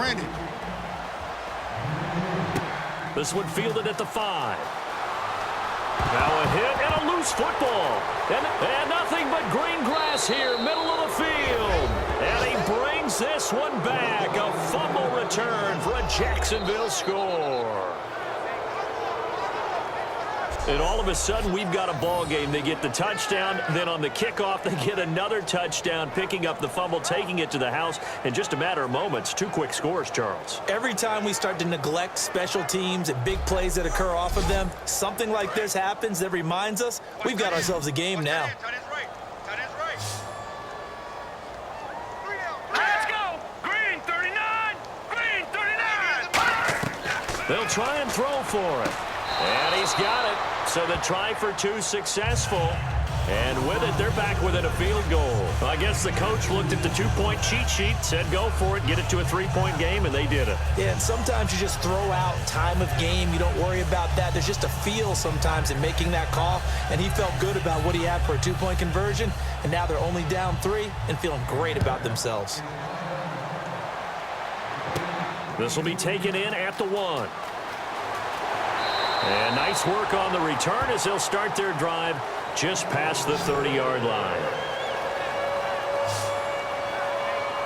granted. This one fielded at the 5. Now a hit and a loose football. And nothing but green grass here, middle of the field. And he brings this one back. A fumble return for a Jacksonville score. And all of a sudden, we've got a ball game. They get the touchdown. Then on the kickoff, they get another touchdown, picking up the fumble, taking it to the house in just a matter of moments. 2 quick scores, Charles. Every time we start to neglect special teams and big plays that occur off of them, something like this happens that reminds us we've got ourselves a game now. Let's go! Green 39! Green 39! They'll try and throw for it. And he's got it. So the try for 2 successful. And with it, they're back within a field goal. I guess the coach looked at the 2-point cheat sheet, said go for it, get it to a 3-point game, and they did it. Yeah, and sometimes you just throw out time of game. You don't worry about that. There's just a feel sometimes in making that call, and he felt good about what he had for a 2-point conversion, and now they're only down 3 and feeling great about themselves. This will be taken in at the 1. And nice work on the return as they'll start their drive just past the 30-yard line.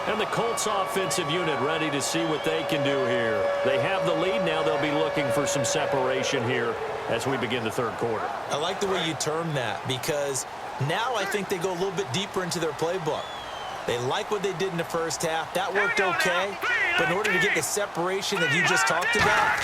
And the Colts offensive unit ready to see what they can do here. They have the lead now. They'll be looking for some separation here as we begin the 3rd quarter. I like the way you term that because now I think they go a little bit deeper into their playbook. They like what they did in the first half. That worked okay. But in order to get the separation that you just talked about,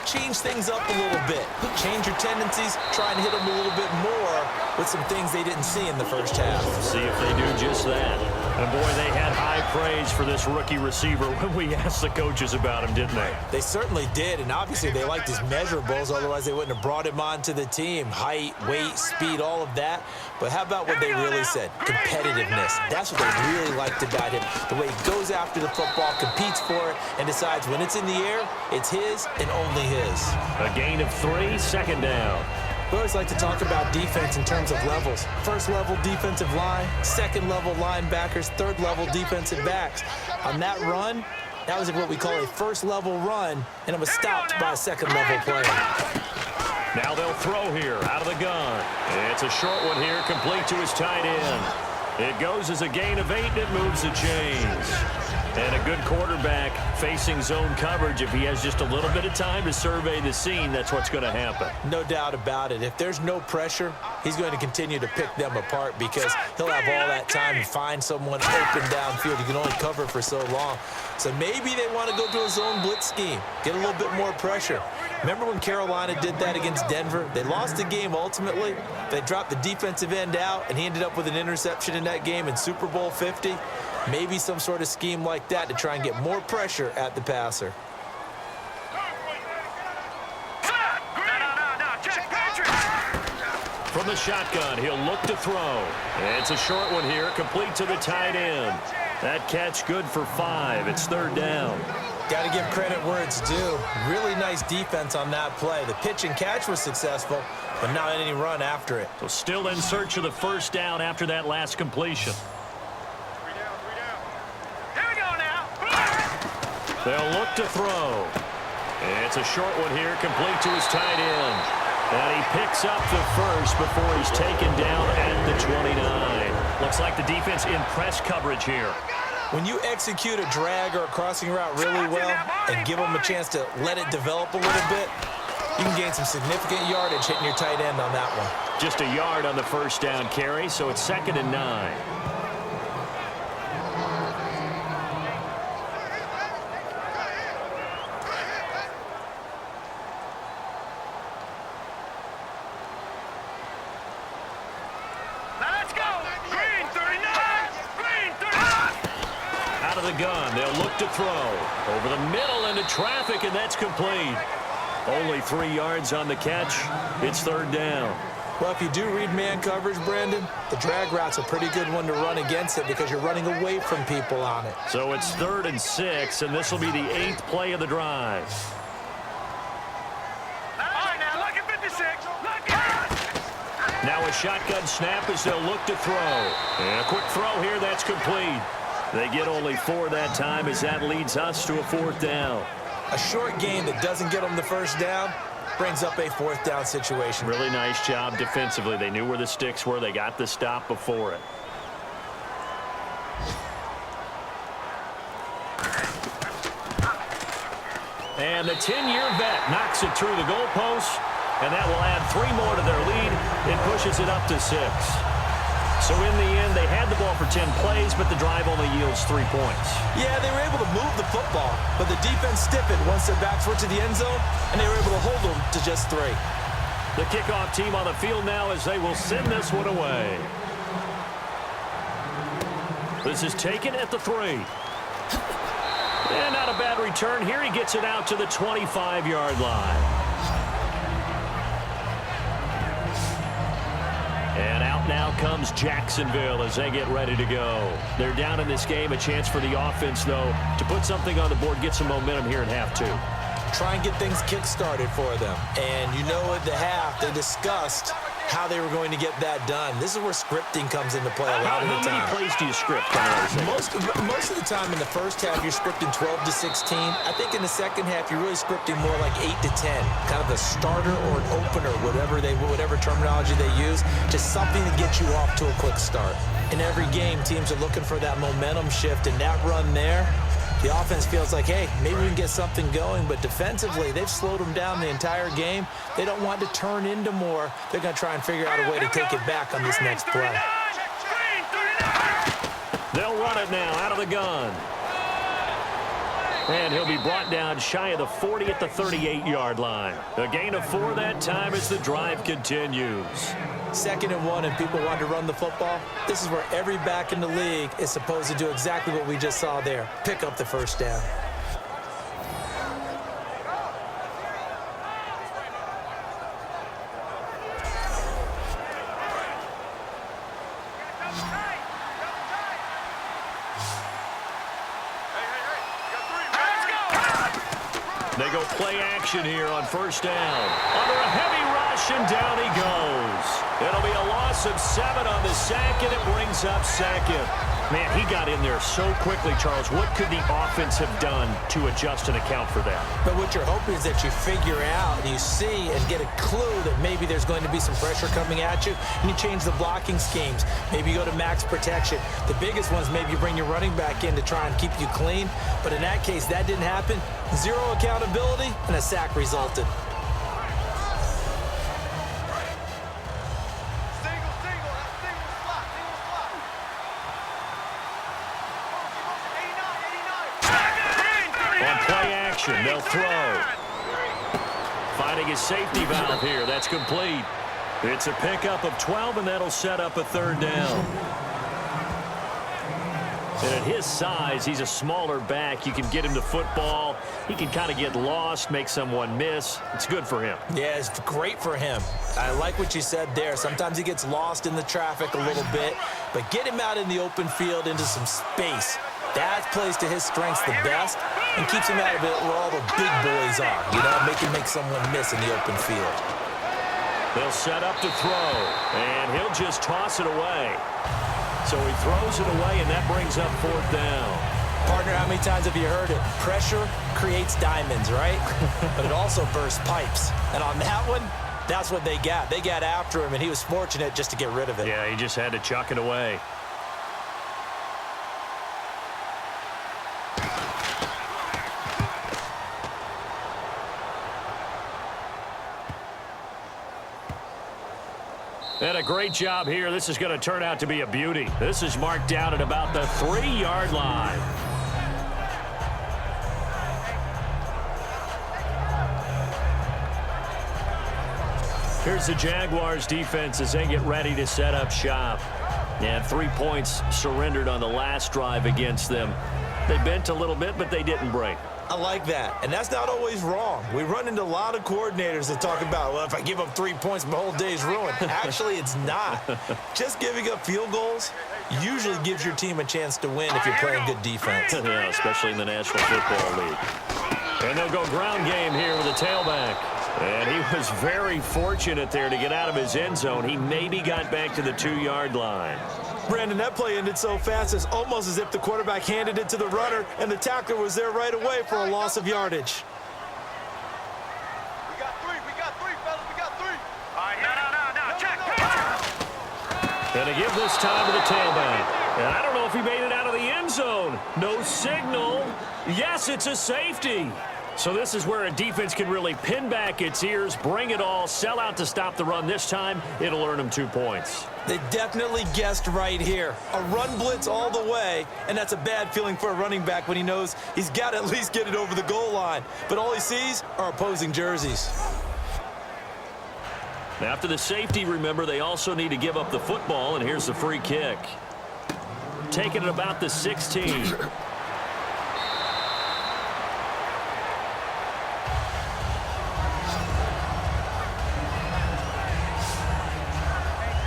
change things up a little bit. Change your tendencies. Try and hit them a little bit more with some things they didn't see in the first half. See if they do just that. And boy, they had high praise for this rookie receiver when we asked the coaches about him, didn't they? They certainly did, and obviously they liked his measurables, otherwise they wouldn't have brought him onto the team. Height, weight, speed, all of that. But how about what they really said? Competitiveness. That's what they really liked about him. The way he goes after the football, competes for it, and decides when it's in the air, it's his and only his. A gain of 3, 2nd down. We always like to talk about defense in terms of levels. First level defensive line, second level linebackers, third level defensive backs. On that run, that was what we call a first level run, and it was stopped by a second level player. Now they'll throw here out of the gun. It's a short one here, complete to his tight end. It goes as a gain of 8, and it moves the chains. And a good quarterback facing zone coverage. If he has just a little bit of time to survey the scene, that's what's going to happen. No doubt about it. If there's no pressure, he's going to continue to pick them apart because he'll have all that time to find someone open downfield. You can only cover for so long. So maybe they want to go to a zone blitz scheme, get a little bit more pressure. Remember when Carolina did that against Denver? They lost the game ultimately. They dropped the defensive end out, and he ended up with an interception in that game in Super Bowl 50. Maybe some sort of scheme like that to try and get more pressure at the passer. From the shotgun, he'll look to throw. It's a short one here, complete to the tight end. That catch good for 5. It's 3rd down. Got to give credit where it's due. Really nice defense on that play. The pitch and catch was successful, but not any run after it. So still in search of the 1st down after that last completion. They'll look to throw. It's a short one here, complete to his tight end. And he picks up the 1st before he's taken down at the 29. Looks like the defense in press coverage here. When you execute a drag or a crossing route really well and give them a chance to let it develop a little bit, you can gain some significant yardage hitting your tight end on that one. Just a yard on the 1st down carry, so it's 2nd and 9. Gun. They'll look to throw over the middle into traffic, and that's complete. Only 3 yards on the catch. It's 3rd down. Well, if you do read man coverage, Brandon, the drag route's a pretty good one to run against it because you're running away from people on it. So it's 3rd and 6, and this will be the 8th play of the drive. All right, now look at 56. Look at Now a shotgun snap as they'll look to throw. And a quick throw here, that's complete. They get only 4 that time as that leads us to a 4th down. A short game that doesn't get them the first down brings up a 4th down situation. Really nice job defensively. They knew where the sticks were. They got the stop before it. And the 10-year vet knocks it through the goalpost, and that will add 3 more to their lead. It pushes it up to 6. So in the end, they had the ball for 10 plays, but the drive only yields 3 points. Yeah, they were able to move the football, but the defense stiffened once their backs were to the end zone, and they were able to hold them to just 3. The kickoff team on the field now as they will send this one away. This is taken at the 3. And not a bad return here. He gets it out to the 25-yard line. And out now comes Jacksonville as they get ready to go. They're down in this game. A chance for the offense, though, to put something on the board, get some momentum here in half 2. Try and get things kick-started for them. And you know at the half, they discussed how they were going to get that done. This is where scripting comes into play a lot of the time. How many plays do you script coming out of the second? Most of the time in the first half, you're scripting 12 to 16. I think in the second half, you're really scripting more like 8 to 10. Kind of a starter or an opener, whatever terminology they use. Just something to get you off to a quick start. In every game, teams are looking for that momentum shift, and that run there, the offense feels like, hey, maybe we can get something going, but defensively, they've slowed them down the entire game. They don't want to turn into more. They're going to try and figure out a way to take it back on this next play. They'll run it now out of the gun. And he'll be brought down shy of the 40 at the 38-yard line. A gain of 4 that time as the drive continues. 2nd and 1, and people want to run the football. This is where every back in the league is supposed to do exactly what we just saw there. Pick up the first down. They go play action here on first down. Under a heavy rush, and down he goes. It'll be a loss of 7 on the sack, and it brings up 2nd. Man, he got in there so quickly, Charles. What could the offense have done to adjust and account for that? But what you're hoping is that you figure out and you see and get a clue that maybe there's going to be some pressure coming at you, and you change the blocking schemes. Maybe you go to max protection. The biggest one is maybe you bring your running back in to try and keep you clean. But in that case, that didn't happen. 0 accountability, and a sack resulted. They'll throw. Finding his safety valve here. That's complete. It's a pickup of 12, and that'll set up a 3rd down. And at his size, he's a smaller back. You can get him to football. He can kind of get lost, make someone miss. It's good for him. Yeah, it's great for him. I like what you said there. Sometimes he gets lost in the traffic a little bit, but get him out in the open field into some space. That plays to his strengths the best and keeps him out of it where all the big boys are. You know, make someone miss in the open field. They'll set up to throw, and he'll just toss it away. So he throws it away, and that brings up 4th down. Partner, how many times have you heard it? Pressure creates diamonds, right? But it also bursts pipes. And on that one, that's what they got. They got after him, and he was fortunate just to get rid of it. Yeah, he just had to chuck it away. And a great job here. This is going to turn out to be a beauty. This is marked down at about the 3-yard line. Here's the Jaguars defense as they get ready to set up shop. And 3 points surrendered on the last drive against them. They bent a little bit, but they didn't break. I like that, and that's not always wrong. We run into a lot of coordinators that talk about, well, if I give up 3 points, my whole day's ruined. Actually, it's not. Just giving up field goals usually gives your team a chance to win if you're playing good defense. Yeah, especially in the National Football League. And they'll go ground game here with a tailback. And he was very fortunate there to get out of his end zone. He maybe got back to the 2-yard line. Brandon, that play ended so fast, it's almost as if the quarterback handed it to the runner, and the tackler was there right away for a loss of yardage. We got three, fellas, we got three. All right, now, check. And to give this time to the tailback. And I don't know if he made it out of the end zone. No signal. Yes, it's a safety. So this is where a defense can really pin back its ears, bring it all, sell out to stop the run. This time, it'll earn them 2 points. They definitely guessed right here. A run blitz all the way, and that's a bad feeling for a running back when he knows he's got to at least get it over the goal line. But all he sees are opposing jerseys. After the safety, remember, they also need to give up the football, and here's the free kick. Taking it about the 16.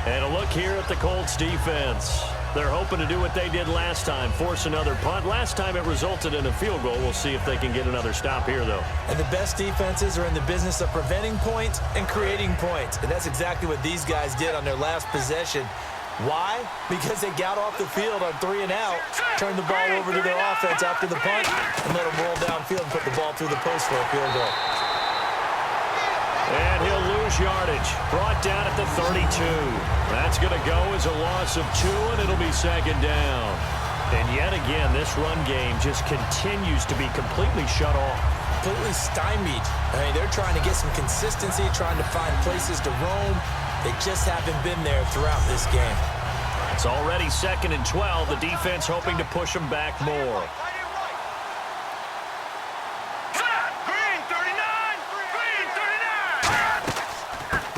And a look here at the Colts defense. They're hoping to do what they did last time, force another punt. Last time it resulted in a field goal. We'll see if they can get another stop here, though. And the best defenses are in the business of preventing points and creating points. And that's exactly what these guys did on their last possession. Why? Because they got off the field on 3 and out, turned the ball over to their offense after the punt, and let them roll downfield and put the ball through the post for a field goal. And he'll lose yardage. Brought down at the 32. That's going to go as a loss of 2, and it'll be second down. And yet again, this run game just continues to be completely shut off. Completely stymied. I mean, they're trying to get some consistency, trying to find places to roam. They just haven't been there throughout this game. It's already 2nd and 12. The defense hoping to push them back more.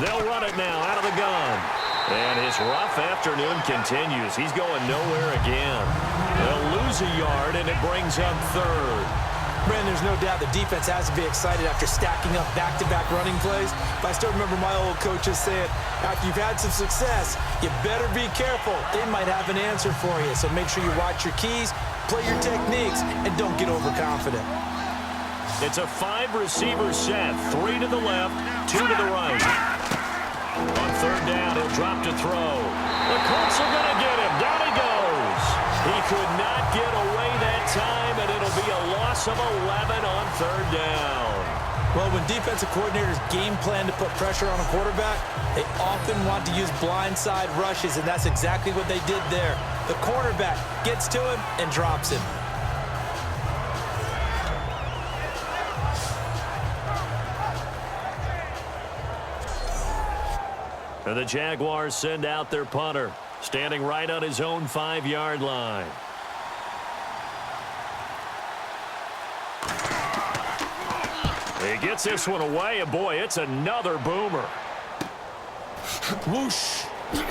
They'll run it now out of the gun. And his rough afternoon continues. He's going nowhere again. They'll lose a yard, and it brings up 3rd. Brandon, there's no doubt the defense has to be excited after stacking up back-to-back running plays. But I still remember my old coaches saying, after you've had some success, you better be careful. They might have an answer for you. So make sure you watch your keys, play your techniques, and don't get overconfident. It's a 5-receiver set. 3 to the left, 2 to the right. On 3rd down, he'll drop to throw. The Colts are going to get him. Down he goes. He could not get away that time, and it'll be a loss of 11 on 3rd down. Well, when defensive coordinators game plan to put pressure on a quarterback, they often want to use blindside rushes, and that's exactly what they did there. The cornerback gets to him and drops him. And the Jaguars send out their punter, standing right on his own 5-yard line. He gets this one away, and boy, it's another boomer. Whoosh. Give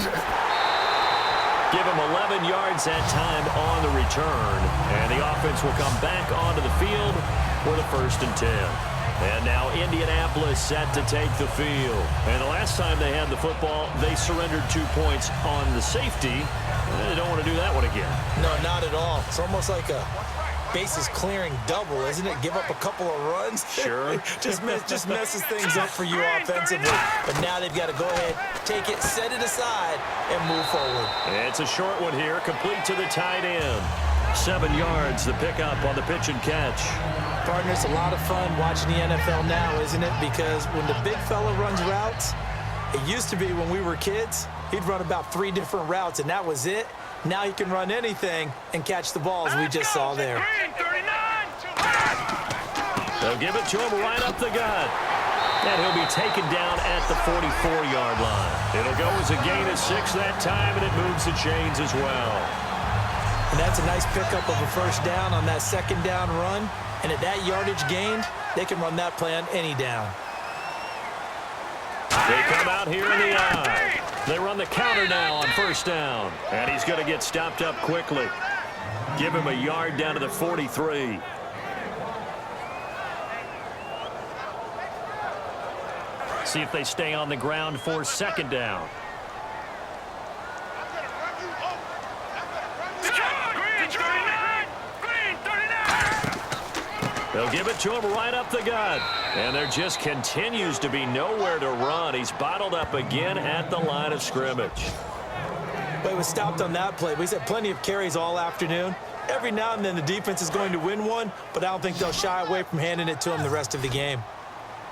him 11 yards that time on the return, and the offense will come back onto the field for the 1st and 10. And now Indianapolis set to take the field. And the last time they had the football, they surrendered 2 points on the safety. They don't want to do that one again. No, not at all. It's almost like a bases clearing double, isn't it? Give up a couple of runs. Sure. just messes things up for you offensively. But now they've got to go ahead, take it, set it aside, and move forward. It's a short one here, complete to the tight end. 7 yards, the pickup on the pitch and catch. Partner, it's a lot of fun watching the NFL now, isn't it? Because when the big fella runs routes, it used to be when we were kids, he'd run about 3 different routes, and that was it. Now he can run anything and catch the balls we just saw there. They'll give it to him right up the gut. And he'll be taken down at the 44-yard line. It'll go as a gain of 6 that time, and it moves the chains as well. And that's a nice pickup of a 1st down on that 2nd down run. And at that yardage gained, they can run that play on any down. They come out here in the eye. They run the counter now on 1st down. And he's going to get stopped up quickly. Give him a yard down to the 43. See if they stay on the ground for 2nd down. They'll give it to him right up the gut. And there just continues to be nowhere to run. He's bottled up again at the line of scrimmage. But he was stopped on that play. But he's had plenty of carries all afternoon. Every now and then the defense is going to win one, but I don't think they'll shy away from handing it to him the rest of the game.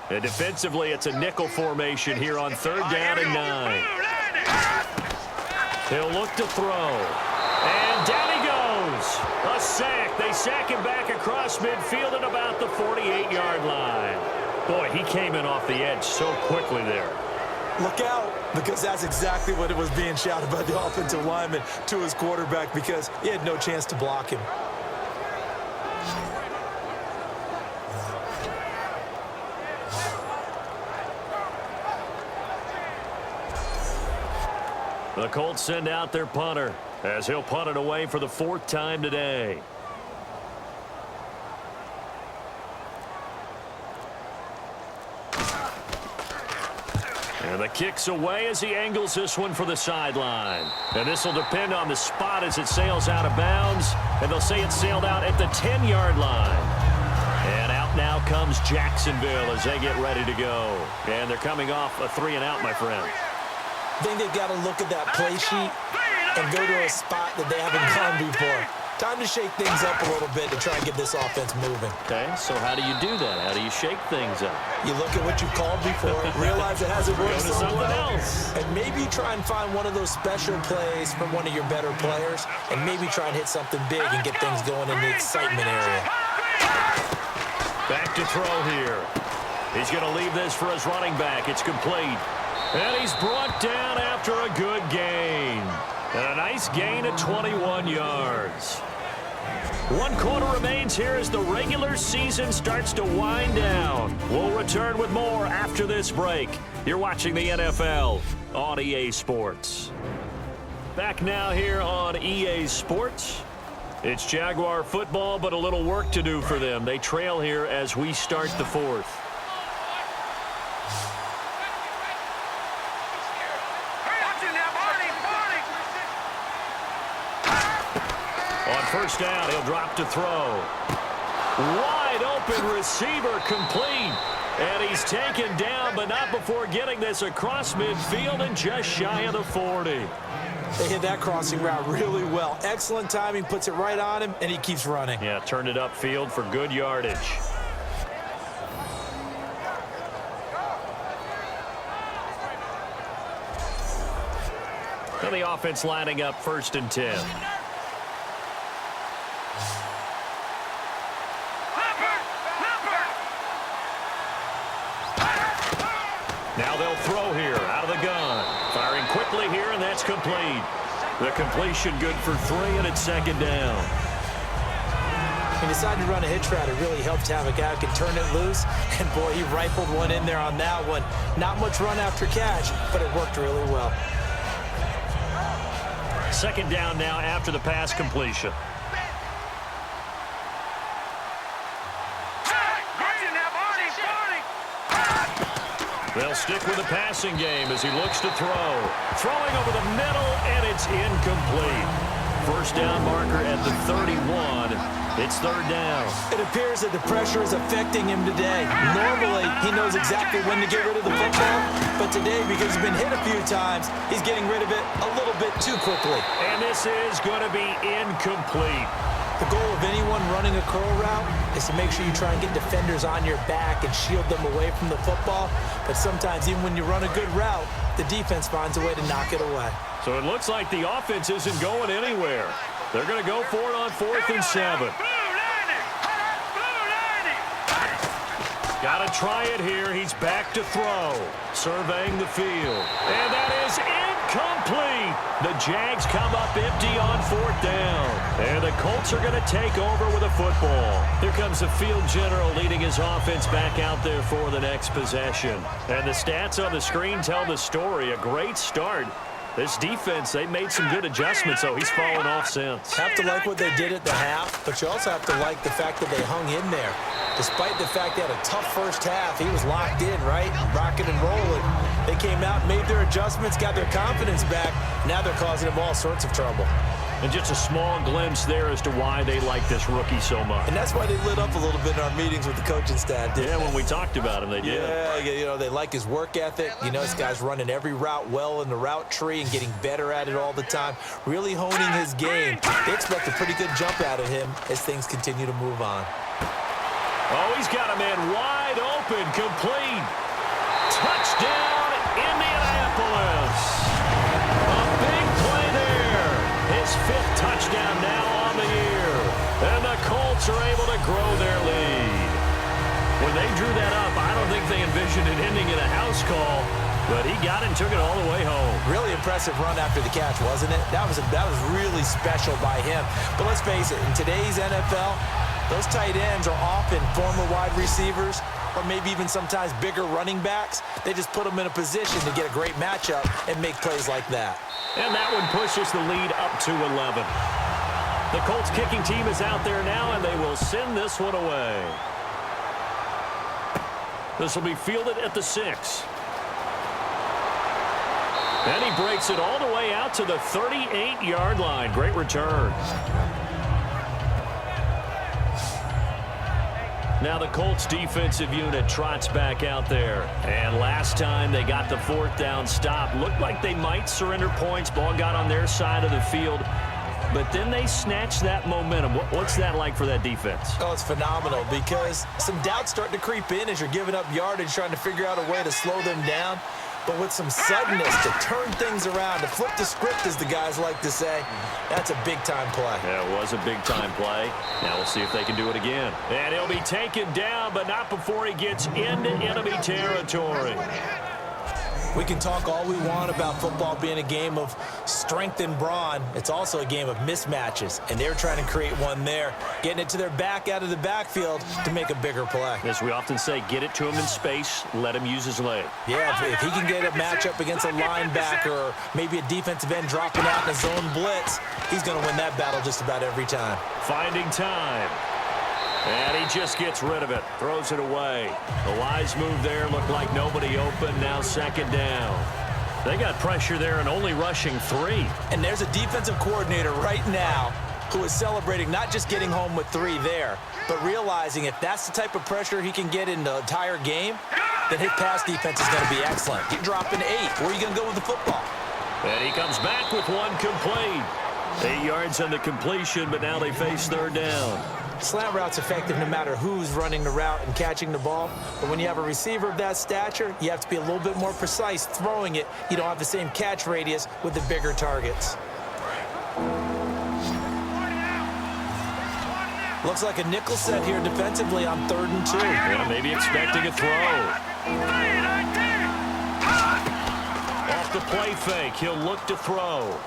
And defensively, it's a nickel formation here on 3rd down and 9. He'll look to throw. And down he goes. A sack. They sack him back across midfield at about the 48-yard line. Boy, he came in off the edge so quickly there. Look out, because that's exactly what it was being shouted by the offensive lineman to his quarterback, because he had no chance to block him. The Colts send out their punter as he'll punt it away for the 4th time today. And the kick's away as he angles this one for the sideline. And this will depend on the spot as it sails out of bounds. And they'll say it sailed out at the 10-yard line. And out now comes Jacksonville as they get ready to go. And they're coming off a 3-and-out, my friend. I think they've got to look at that play sheet and go to a spot that they haven't gone before. Time to shake things up a little bit to try and get this offense moving. Okay, so how do you do that? How do you shake things up? You look at what you called before, realize it hasn't worked Go to so something well, else. and maybe try and find one of those special plays from one of your better players, and maybe try and hit something big and get things going in the excitement area. Back to throw here. He's going to leave this for his running back. It's complete. And he's brought down after a good gain. And a nice gain at 21 yards. 1 quarter remains here as the regular season starts to wind down. We'll return with more after this break. You're watching the NFL on EA Sports. Back now here on EA Sports. It's Jaguar football, but a little work to do for them. They trail here as we start the 4th. On 1st down, he'll drop to throw. Wide open receiver complete. And he's taken down, but not before getting this across midfield and just shy of the 40. They hit that crossing route really well. Excellent timing, puts it right on him, and he keeps running. Yeah, turned it upfield for good yardage. And the offense lining up 1st and 10. Now they'll throw here out of the gun. Firing quickly here, and that's complete. The completion good for 3, and it's 2nd down. He decided to run a hitch route. It really helps to have a guy who can turn it loose. And, boy, he rifled one in there on that one. Not much run after catch, but it worked really well. 2nd down now after the pass completion. They'll stick with the passing game as he looks to throw. Throwing over the middle, and it's incomplete. 1st down marker at the 31. It's 3rd down. It appears that the pressure is affecting him today. Normally, he knows exactly when to get rid of the football, but today, because he's been hit a few times, he's getting rid of it a little bit too quickly. And this is going to be incomplete. The goal of anyone running a curl route is to make sure you try and get defenders on your back and shield them away from the football. But sometimes, even when you run a good route, the defense finds a way to knock it away. So it looks like the offense isn't going anywhere. They're going to go for it on 4th and 7. Got to try it here. He's back to throw. Surveying the field. And that is incomplete. The Jags come up empty on 4th down. And the Colts are going to take over with a football. Here comes the field general leading his offense back out there for the next possession. And the stats on the screen tell the story. A great start. This defense, they made some good adjustments, so he's fallen off since. Have to like what they did at the half, but you also have to like the fact that they hung in there. Despite the fact they had a tough first half, he was locked in, right? Rocking and rolling. They came out, made their adjustments, got their confidence back. Now they're causing him all sorts of trouble. And just a small glimpse there as to why they like this rookie so much. And that's why they lit up a little bit in our meetings with the coaching staff, didn't they? When we talked about him, they did. Yeah, they like his work ethic. This guy's running every route well in the route tree and getting better at it all the time, really honing his game. They expect a pretty good jump out of him as things continue to move on. Oh, he's got a man wide open, complete. Touchdown, Indianapolis. A big play there. His 5th touchdown now on the year. And the Colts are able to grow their lead. When they drew that up, I don't think they envisioned it ending in a house call, but he got it and took it all the way home. Really impressive run after the catch, wasn't it? That was really special by him. But let's face it, in today's NFL, those tight ends are often former wide receivers or maybe even sometimes bigger running backs. They just put them in a position to get a great matchup and make plays like that. And that one pushes the lead up to 11. The Colts kicking team is out there now, and they will send this one away. This will be fielded at the 6. And he breaks it all the way out to the 38-yard line. Great return. Now the Colts defensive unit trots back out there. And last time they got the 4th down stop. Looked like they might surrender points. Ball got on their side of the field. But then they snatched that momentum. What's that like for that defense? Oh, it's phenomenal because some doubts start to creep in as you're giving up yardage, trying to figure out a way to slow them down. But with some suddenness to turn things around, to flip the script, as the guys like to say, that's a big-time play. Yeah, it was a big-time play. Now we'll see if they can do it again. And he'll be taken down, but not before he gets into enemy territory. We can talk all we want about football being a game of strength and brawn. It's also a game of mismatches, and they're trying to create one there, getting it to their back out of the backfield to make a bigger play. As we often say, get it to him in space, let him use his leg. Yeah, if he can get a matchup against a linebacker or maybe a defensive end dropping out in a zone blitz, he's going to win that battle just about every time. Finding time. And he just gets rid of it, throws it away. The wise move there, looked like nobody open, now 2nd down. They got pressure there and only rushing 3. And there's a defensive coordinator right now who is celebrating not just getting home with 3 there, but realizing if that's the type of pressure he can get in the entire game, then his pass defense is going to be excellent. You're dropping 8. Where are you going to go with the football? And he comes back with one complete. 8 yards on the completion, but now they face 3rd down. Slant route's effective no matter who's running the route and catching the ball. But when you have a receiver of that stature, you have to be a little bit more precise throwing it. You don't have the same catch radius with the bigger targets. Looks like a nickel set here defensively on 3rd and 2. Yeah, maybe expecting a throw. Off the play fake, he'll look to throw.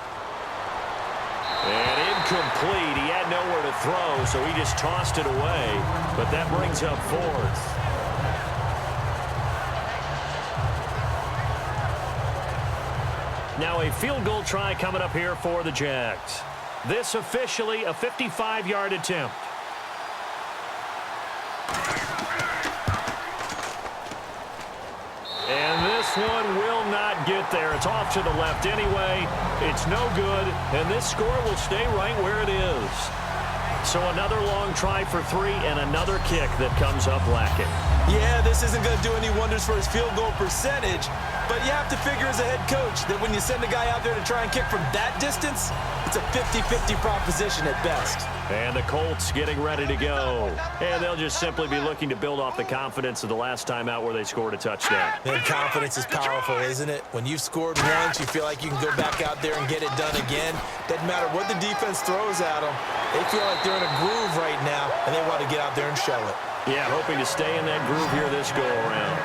And incomplete. He had nowhere to throw, so he just tossed it away. But that brings up 4th. Now a field goal try coming up here for the Jags. This officially a 55-yard attempt. And this one will not get there. It's off to the left anyway. It's no good, and this score will stay right where it is. So another long try for 3 and another kick that comes up lacking. Yeah, this isn't going to do any wonders for his field goal percentage, but you have to figure as a head coach that when you send a guy out there to try and kick from that distance, it's a 50-50 proposition at best. And the Colts getting ready to go. And they'll just simply be looking to build off the confidence of the last time out where they scored a touchdown. And confidence is powerful, isn't it? When you've scored once, you feel like you can go back out there and get it done again. Doesn't matter what the defense throws at them. They feel like they're in a groove right now, and they want to get out there and show it. Yeah, hoping to stay in that groove here this go-around.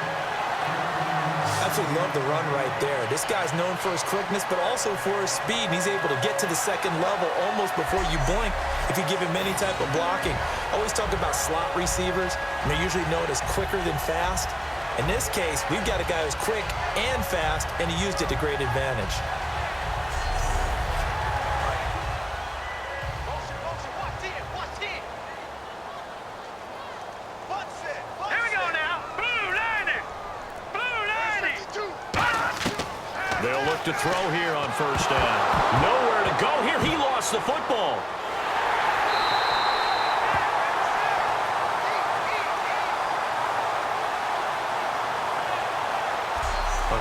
Absolutely love the run right there. This guy's known for his quickness, but also for his speed. And he's able to get to the 2nd level almost before you blink if you give him any type of blocking. Always talk about slot receivers, and they're usually known as quicker than fast. In this case, we've got a guy who's quick and fast, and he used it to great advantage. to throw here on first down. Nowhere to go here. He lost the football.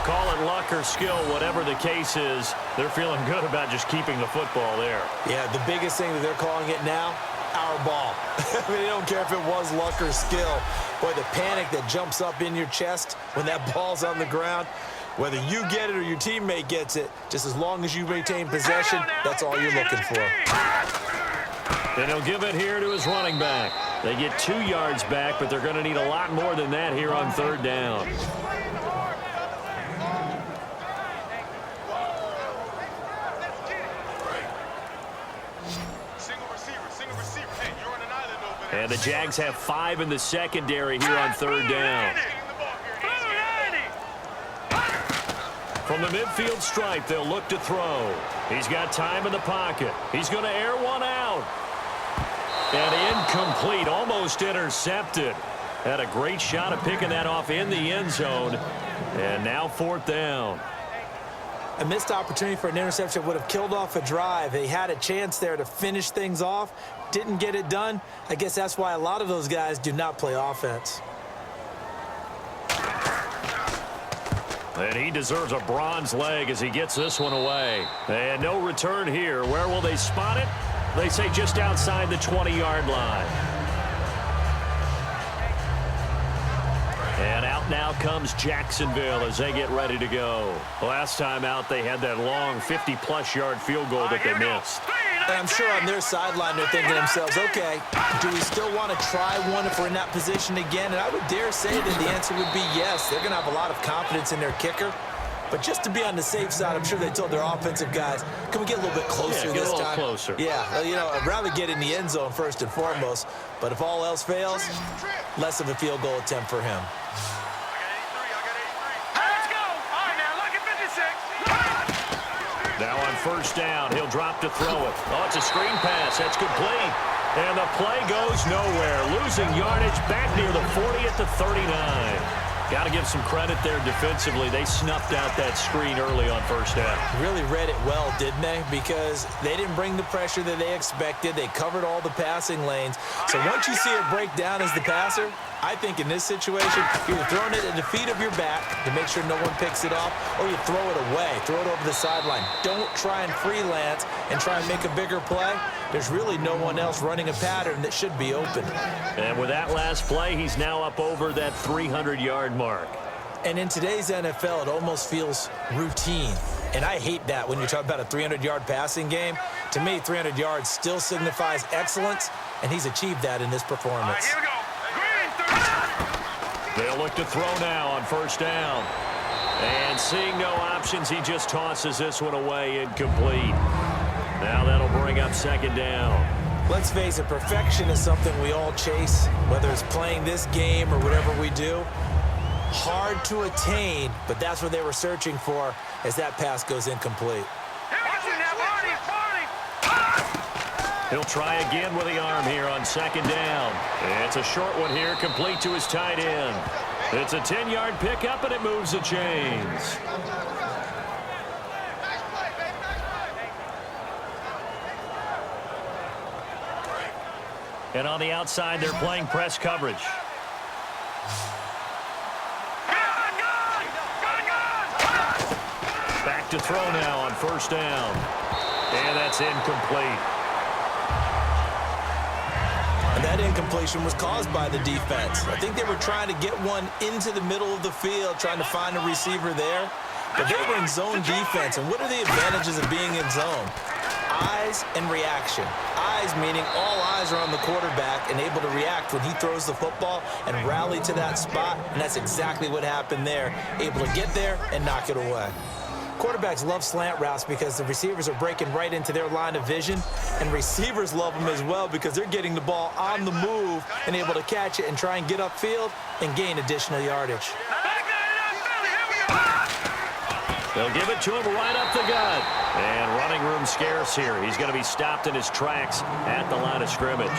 Call it luck or skill, whatever the case is, they're feeling good about just keeping the football there. Yeah, the biggest thing that they're calling it now, our ball. I mean, they don't care if it was luck or skill. Boy, the panic that jumps up in your chest when that ball's on the ground, whether you get it or your teammate gets it, just as long as you maintain possession, that's all you're looking for. And he'll give it here to his running back. They get 2 yards back, but they're going to need a lot more than that here on third down. And the Jags have 5 in the secondary here on third down. From the midfield stripe, they'll look to throw. He's got time in the pocket. He's going to air one out. And incomplete, almost intercepted. Had a great shot at picking that off in the end zone. And now fourth down. A missed opportunity for an interception would have killed off a drive. They had a chance there to finish things off. Didn't get it done. I guess that's why a lot of those guys do not play offense. And he deserves a bronze leg as he gets this one away. And no return here. Where will they spot it? They say just outside the 20-yard line. And out now comes Jacksonville as they get ready to go. Last time out, they had that long 50-plus yard field goal that they missed. And I'm sure on their sideline they're thinking to themselves, okay, do we still want to try one if we're in that position again? And I would dare say that the answer would be yes. They're going to have a lot of confidence in their kicker. But just to be on the safe side, I'm sure they told their offensive guys, can we get a little bit closer this time? Closer. Yeah, you know, I'd rather get in the end zone first and foremost. But if all else fails, less of a field goal attempt for him. Now on first down, he'll drop to throw it. Oh, it's a screen pass. That's complete. And the play goes nowhere. Losing yardage back near the 40 at the 39. Got to give some credit there defensively. They snuffed out that screen early on first down. Really read it well, didn't they? Because they didn't bring the pressure that they expected. They covered all the passing lanes. So once you see it break down as the passer, I think in this situation, you're throwing it at the feet of your back to make sure no one picks it off, or you throw it away, throw it over the sideline. Don't try and freelance and try and make a bigger play. There's really no one else running a pattern that should be open. And with that last play, he's now up over that 300-yard mark. And in today's NFL, it almost feels routine. And I hate that when you're talking about a 300-yard passing game. To me, 300 yards still signifies excellence, and he's achieved that in this performance. Here we go. They'll look to throw now on first down. And seeing no options, he just tosses this one away incomplete. Now that'll bring up second down. Let's face it, perfection is something we all chase, whether it's playing this game or whatever we do. Hard to attain, but that's what they were searching for as that pass goes incomplete. He'll try again with the arm here on second down. It's a short one here, complete to his tight end. It's a 10-yard pickup, and it moves the chains. And on the outside, they're playing press coverage. Back to throw now on first down. And that's incomplete. And that incompletion was caused by the defense. I think they were trying to get one into the middle of the field, trying to find a receiver there. But they were in zone defense. And what are the advantages of being in zone? Eyes and reaction. Eyes meaning all eyes are on the quarterback and able to react when he throws the football and rally to that spot. And that's exactly what happened there. Able to get there and knock it away. Quarterbacks love slant routes because the receivers are breaking right into their line of vision, and receivers love them as well because they're getting the ball on the move and able to catch it and try and get upfield and gain additional yardage. They'll give it to him right up the gut. And running room scarce here. He's going to be stopped in his tracks at the line of scrimmage.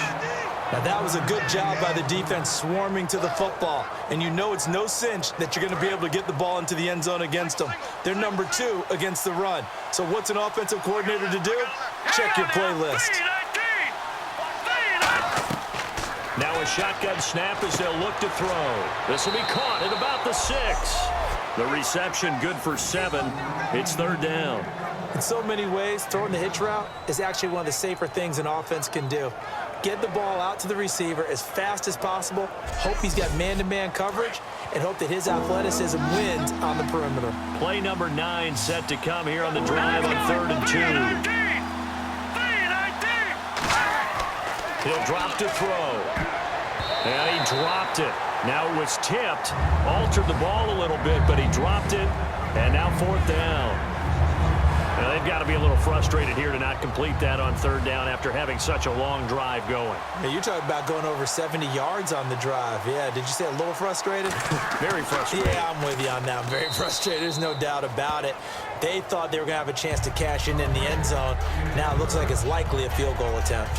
Now, that was a good job by the defense swarming to the football. And you know it's no cinch that you're going to be able to get the ball into the end zone against them. They're number 2 against the run. So what's an offensive coordinator to do? Check your playlist. Now a shotgun snap as they'll look to throw. This will be caught at about the 6. The reception good for 7. It's 3rd down. In so many ways, throwing the hitch route is actually one of the safer things an offense can do. Get the ball out to the receiver as fast as possible, hope he's got man-to-man coverage, and hope that his athleticism wins on the perimeter. Play number 9 set to come here on the drive on 3rd and 2. He'll drop to throw. And he dropped it. Now it was tipped, altered the ball a little bit, but he dropped it, and now 4th down. Now they've got to be a little frustrated here to not complete that on 3rd down after having such a long drive going. Hey, you're talking about going over 70 yards on the drive. Yeah, did you say a little frustrated? Very frustrated. Yeah, I'm with you on that. I'm very frustrated. There's no doubt about it. They thought they were going to have a chance to cash in the end zone. Now it looks like it's likely a field goal attempt.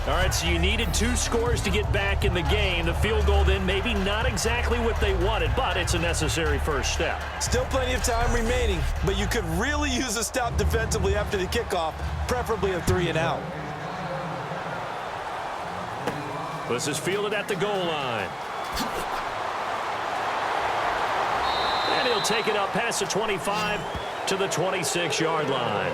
All right, so you needed 2 scores to get back in the game. The field goal then maybe not exactly what they wanted, but it's a necessary first step. Still plenty of time remaining, but you could really use a stop defensively after the kickoff, preferably a 3-and-out. This is fielded at the goal line. And he'll take it up past the 25 to the 26-yard line.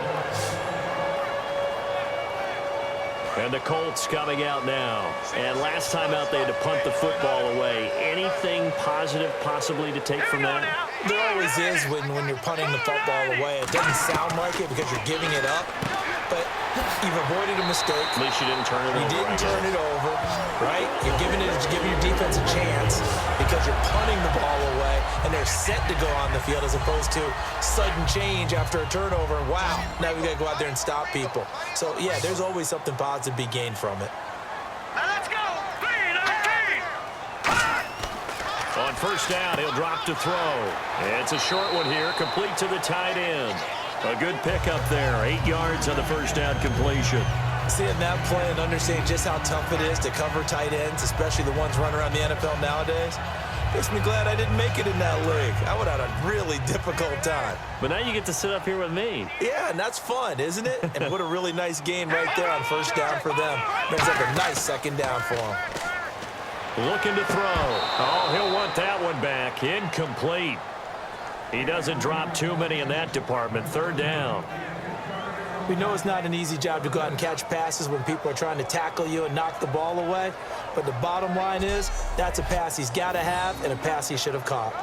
And the Colts coming out now. And last time out, they had to punt the football away. Anything positive possibly to take from that? There always is when you're punting the football away. It doesn't sound like it because you're giving it up, but you've avoided a mistake. At least you didn't turn it over. You didn't turn it over, right? You're giving your defense a chance because you're punting the ball away, and they're set to go on the field as opposed to sudden change after a turnover. And wow, now we got to go out there and stop people. So, yeah, there's always something positive to be gained from it. Now let's go. 3-19. On 1st down, he'll drop to throw. It's a short one here, complete to the tight end. A good pickup there, 8 yards on the 1st down completion. Seeing that play and understanding just how tough it is to cover tight ends, especially the ones running around the NFL nowadays, makes me glad I didn't make it in that league. I would have had a really difficult time. But now you get to sit up here with me. Yeah, and that's fun, isn't it? And what a really nice gain right there on 1st down for them. Brings up a nice 2nd down for them. Looking to throw. Oh, he'll want that one back. Incomplete. He doesn't drop too many in that department. 3rd down. We know it's not an easy job to go out and catch passes when people are trying to tackle you and knock the ball away. But the bottom line is, that's a pass he's got to have and a pass he should have caught.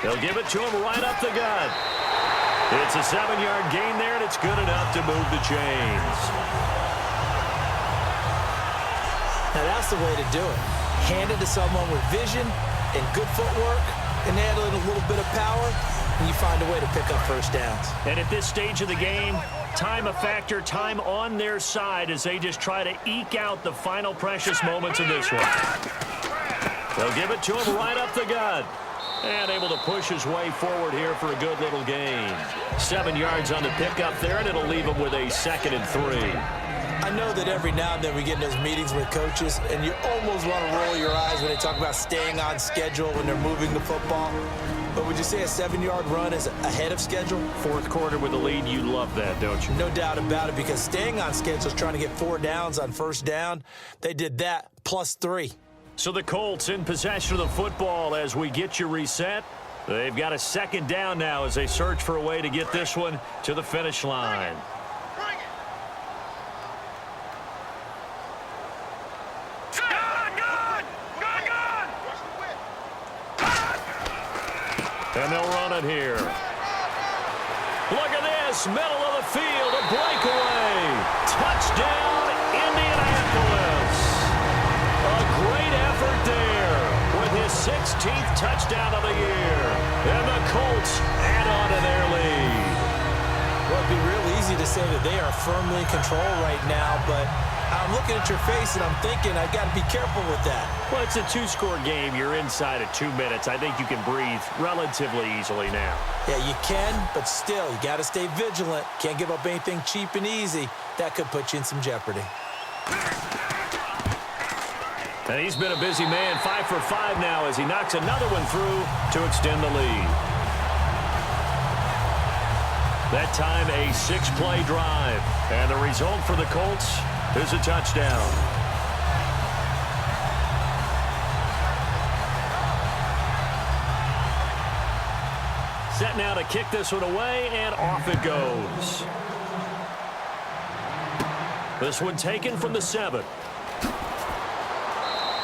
They'll give it to him right up the gut. It's a 7-yard gain there, and it's good enough to move the chains. Now, that's the way to do it. Hand it to someone with vision and good footwork, and add in a little bit of power, and you find a way to pick up 1st downs. And at this stage of the game, time a factor, time on their side as they just try to eke out the final precious moments of this one. They'll give it to him right up the gut. And able to push his way forward here for a good little gain. 7 yards on the pickup there, and it'll leave him with a 2nd and 3. I know that every now and then we get in those meetings with coaches, and you almost want to roll your eyes when they talk about staying on schedule when they're moving the football. But would you say a 7-yard run is ahead of schedule? 4th quarter with the lead, you love that, don't you? No doubt about it, because staying on schedule is trying to get 4 downs on 1st down. They did that plus 3. So the Colts in possession of the football as we get you reset. They've got a 2nd down now as they search for a way to get this one to the finish line. Bring it. Good. And they'll run it here. Look at this, middle of the field, a breakaway. Touchdown, Indianapolis. A great effort there with his 16th touchdown of the year. And the Colts add on to their lead. Well, it'd be real easy to say that they are firmly in control right now, but I'm looking at your face, and I'm thinking I've got to be careful with that. Well, it's a two-score game. You're inside of 2 minutes. I think you can breathe relatively easily now. Yeah, you can, but still, you got to stay vigilant. Can't give up anything cheap and easy. That could put you in some jeopardy. And he's been a busy man, 5 for 5 now as he knocks another one through to extend the lead. That time, a 6-play drive. And the result for the Colts is a touchdown. Set now to kick this one away, and off it goes. This one taken from the 7.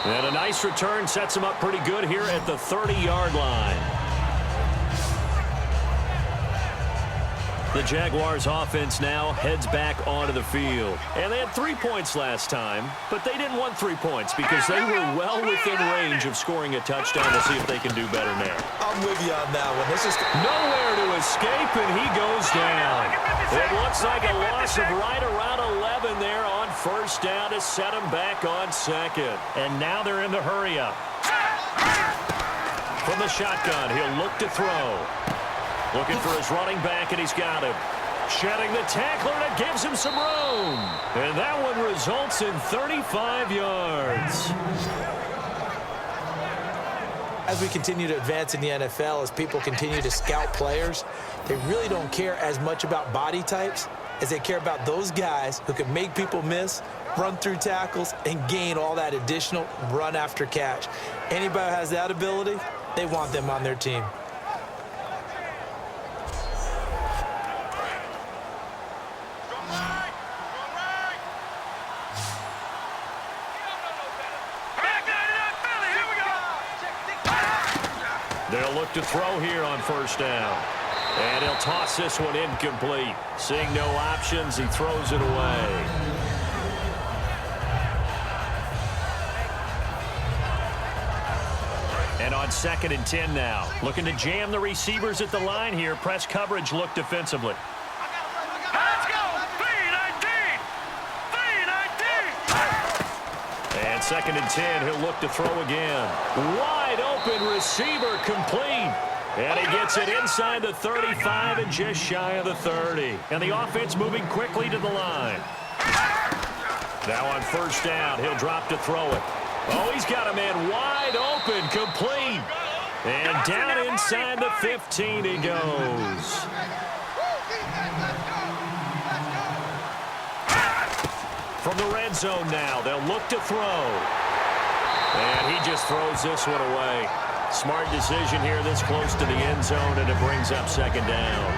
And a nice return sets him up pretty good here at the 30-yard line. The Jaguars offense now heads back onto the field. And they had 3 points last time, but they didn't want 3 points because they were well within range of scoring a touchdown. We'll see if they can do better now. I'm with you on that one. This is nowhere to escape, and he goes down. It looks like a loss of right around 11 there on first down to set him back on second. And now they're in the hurry up. From the shotgun, he'll look to throw. Looking for his running back, and he's got him. Shedding the tackler, and it gives him some room. And that one results in 35 yards. As we continue to advance in the NFL, as people continue to scout players, they really don't care as much about body types as they care about those guys who can make people miss, run through tackles, and gain all that additional run after catch. Anybody who has that ability, they want them on their team. They'll look to throw here on first down. And he'll toss this one incomplete. Seeing no options, he throws it away. And on 2nd and 10 now. Looking to jam the receivers at the line here. Press coverage look defensively. Let's go! 3-19! 3-19! And 2nd and 10, he'll look to throw again. Wide open receiver complete. And he gets it inside the 35 and just shy of the 30. And the offense moving quickly to the line. Now on first down, he'll drop to throw it. Oh, he's got a man wide open, complete. And down inside the 15 he goes. From the red zone now, they'll look to throw. And he just throws this one away. Smart decision here this close to the end zone, and it brings up 2nd down.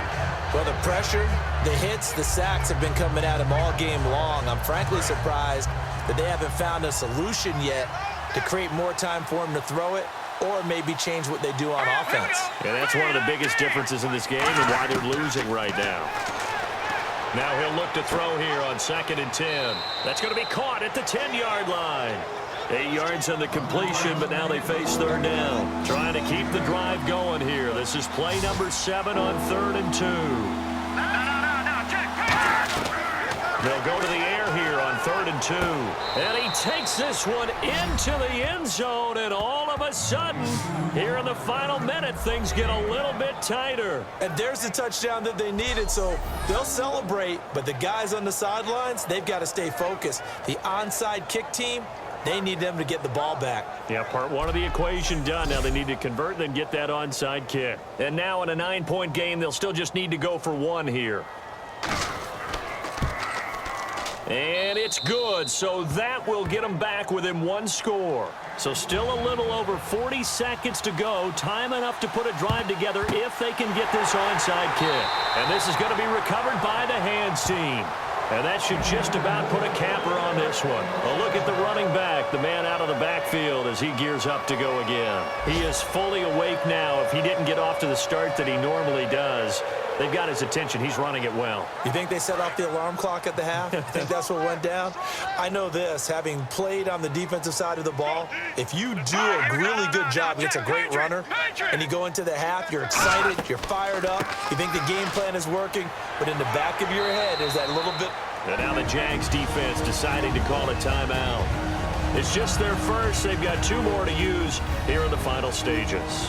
Well, the pressure, the hits, the sacks have been coming at him all game long. I'm frankly surprised that they haven't found a solution yet to create more time for him to throw it or maybe change what they do on offense. And that's one of the biggest differences in this game and why they're losing right now. Now he'll look to throw here on 2nd and 10. That's going to be caught at the 10-yard line. 8 yards on the completion, but now they face 3rd down. Trying to keep the drive going here. This is play number 7 on 3rd and 2. They'll go to the air here on 3rd and 2. And he takes this one into the end zone, and all of a sudden, here in the final minute, things get a little bit tighter. And there's the touchdown that they needed, so they'll celebrate, but the guys on the sidelines, they've got to stay focused. The onside kick team, they need them to get the ball back. Yeah, part 1 of the equation done. Now they need to convert and get that onside kick. And now in a 9-point game, they'll still just need to go for 1 here. And it's good, so that will get them back within 1 score. So still a little over 40 seconds to go. Time enough to put a drive together if they can get this onside kick. And this is going to be recovered by the hands team. And that should just about put a capper on this one. A look at the running back, the man out of the backfield as he gears up to go again. He is fully awake now. If he didn't get off to the start that he normally does, they've got his attention. He's running it well. You think they set off the alarm clock at the half? You think that's what went down? I know this, having played on the defensive side of the ball, if you do a really good job against a great runner and you go into the half, you're excited, you're fired up, you think the game plan is working, but in the back of your head is that little bit And now the Jags defense deciding to call a timeout. It's just their first. They've got 2 more to use here in the final stages.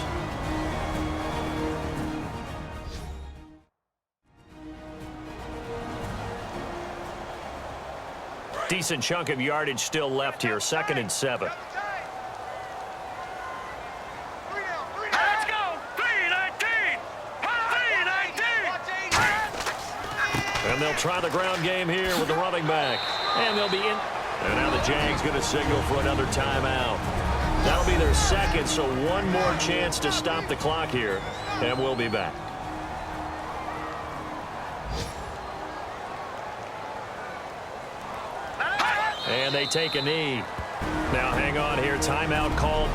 Decent chunk of yardage still left here. 2nd and 7. Let's go. 3-19. 3-19. And they'll try the ground game here with the running back. And they'll be in. And now the Jags going to signal for another timeout. That'll be their second, so 1 more chance to stop the clock here. And we'll be back. And they take a knee. Now hang on here. Timeout called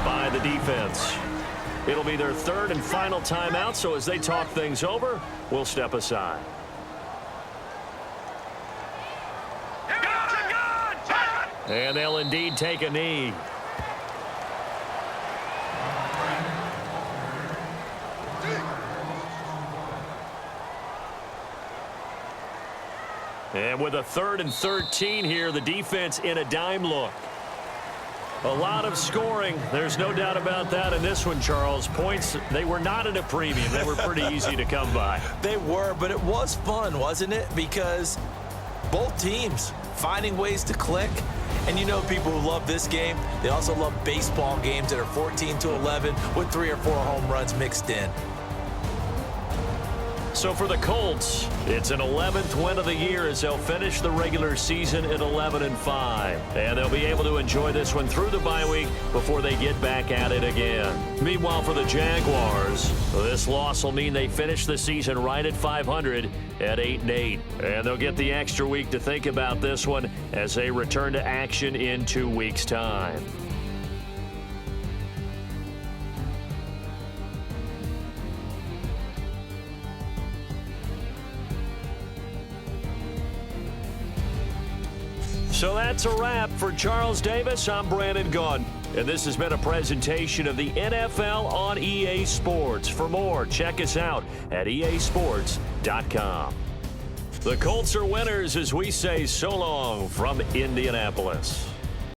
by the defense. It'll be their 3rd and final timeout, so as they talk things over, we'll step aside. And they'll indeed take a knee. And with a 3rd and 13 here, the defense in a dime look. A lot of scoring. There's no doubt about that in this one, Charles. Points, they were not at a premium. They were pretty easy to come by. They were, but it was fun, wasn't it? Because both teams finding ways to click. And you know people who love this game, they also love baseball games that are 14-11 with 3 or 4 home runs mixed in. So for the Colts, it's an 11th win of the year as they'll finish the regular season at 11-5. And they'll be able to enjoy this one through the bye week before they get back at it again. Meanwhile, for the Jaguars, this loss will mean they finish the season right at 500 at 8-8. And they'll get the extra week to think about this one as they return to action in 2 weeks' time. So that's a wrap. For Charles Davis, I'm Brandon Gunn. And this has been a presentation of the NFL on EA Sports. For more, check us out at easports.com. The Colts are winners as we say so long from Indianapolis.